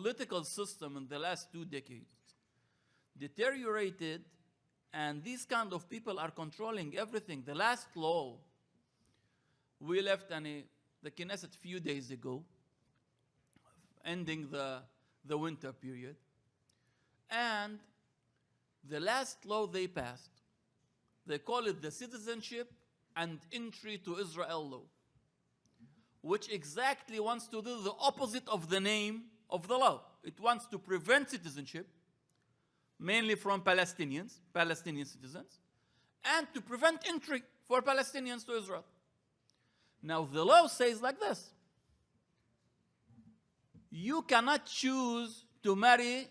political system in the last 2 decades deteriorated, and these kind of people are controlling everything. The last law, we left the Knesset a few days ago, ending the winter period. And the last law they passed, they call it the Citizenship and Entry to Israel law, which exactly wants to do the opposite of the name of the law. It wants to prevent citizenship, mainly from Palestinian citizens, and to prevent entry for Palestinians to Israel. Now, the law says like this: you cannot choose to marry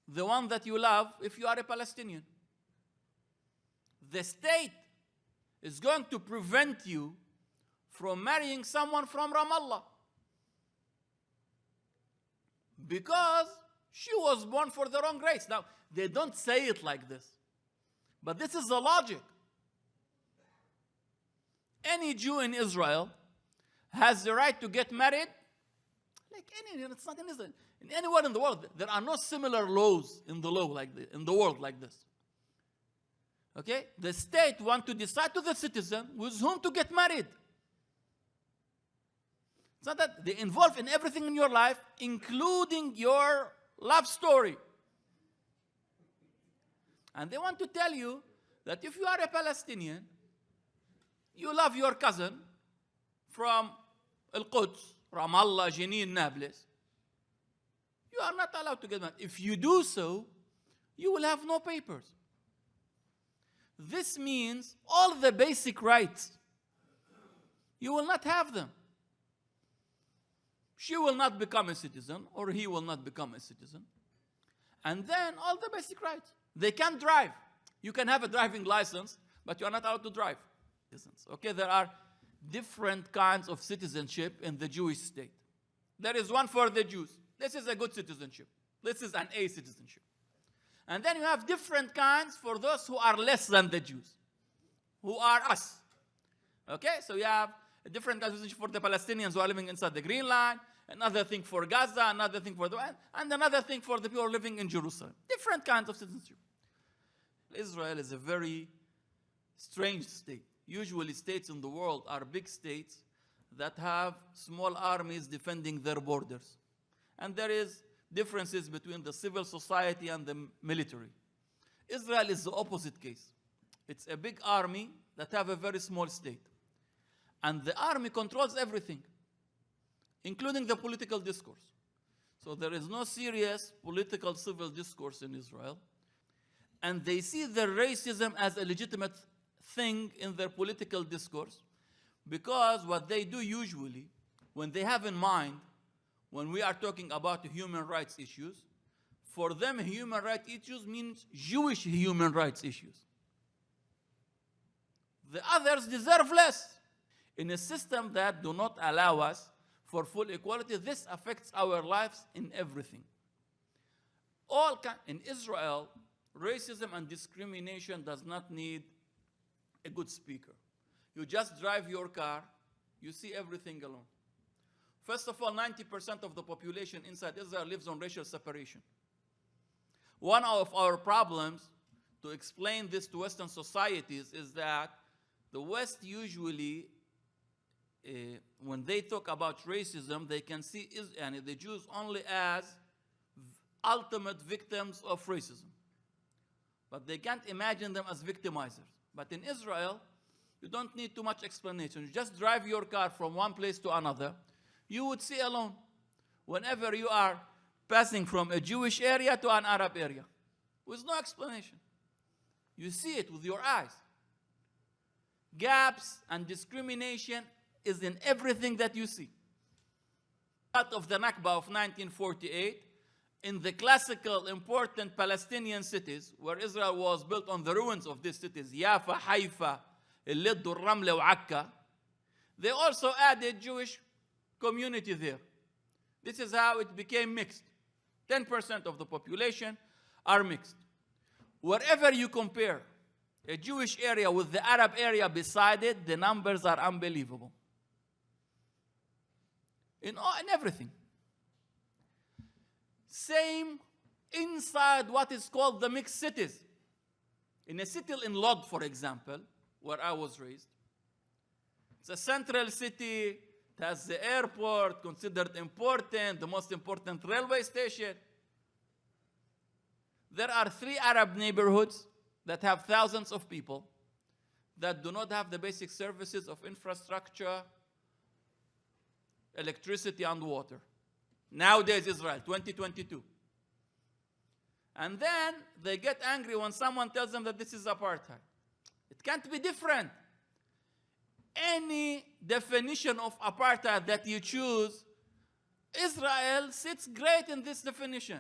the one that you love if you are a Palestinian. The state is going to prevent you from marrying someone from Ramallah because she was born for the wrong race. Now, they don't say it like this, but this is the logic. Any Jew in Israel has the right to get married, it's not in Israel, in anywhere in the world. There are no similar laws in the world like this. Okay? The state wants to decide to the citizen with whom to get married. It's not that they involve in everything in your life, including your love story. And they want to tell you that if you are a Palestinian, you love your cousin from Al-Quds, Ramallah, Jenin, Nablus, you are not allowed to get married. If you do so, you will have no papers. This means all the basic rights, you will not have them. She will not become a citizen, or he will not become a citizen. And then all the basic rights. They can't drive. You can have a driving license, but you are not allowed to drive. Okay, there are different kinds of citizenship in the Jewish state. There is one for the Jews. This is a good citizenship. This is an A citizenship. And then you have different kinds for those who are less than the Jews, who are us. Okay, so you have a different kind of citizenship for the Palestinians who are living inside the Green Line, another thing for Gaza, another thing for and another thing for the people living in Jerusalem. Different kinds of citizenship. Israel is a very strange state. Usually states in the world are big states that have small armies defending their borders. And there is differences between the civil society and the military. Israel is the opposite case. It's a big army that have a very small state. And the army controls everything, including the political discourse. So there is no serious political civil discourse in Israel. And they see the racism as a legitimate thing in their political discourse, because what they do usually, when they have in mind, when we are talking about human rights issues, for them human rights issues means Jewish human rights issues. The others deserve less. In a system that do not allow us for full equality, this affects our lives in everything. In Israel, racism and discrimination does not need a good speaker. You just drive your car, you see everything alone. First of all, 90% of the population inside Israel lives on racial separation. One of our problems to explain this to Western societies is that the West usually, when they talk about racism, they can see the Jews only as ultimate victims of racism. But they can't imagine them as victimizers. But in Israel, you don't need too much explanation. You just drive your car from one place to another. You would see alone whenever you are passing from a Jewish area to an Arab area, with no explanation. You see it with your eyes. Gaps and discrimination is in everything that you see. Out of the Nakba of 1948, in the classical important Palestinian cities, where Israel was built on the ruins of these cities, Yafa, Haifa, Al-Lidd, Ramla, Akka, they also added Jewish community there. This is how it became mixed. 10% of the population are mixed. Wherever you compare a Jewish area with the Arab area beside it, the numbers are unbelievable. In everything. same inside what is called the mixed cities. In a city in Lod, for example, where I was raised, it's a central city, it has the airport, considered important, the most important railway station. There are 3 Arab neighborhoods that have thousands of people that do not have the basic services of infrastructure, electricity, and water. Nowadays, Israel, 2022. And then they get angry when someone tells them that this is apartheid. It can't be different. Any definition of apartheid that you choose, Israel sits great in this definition.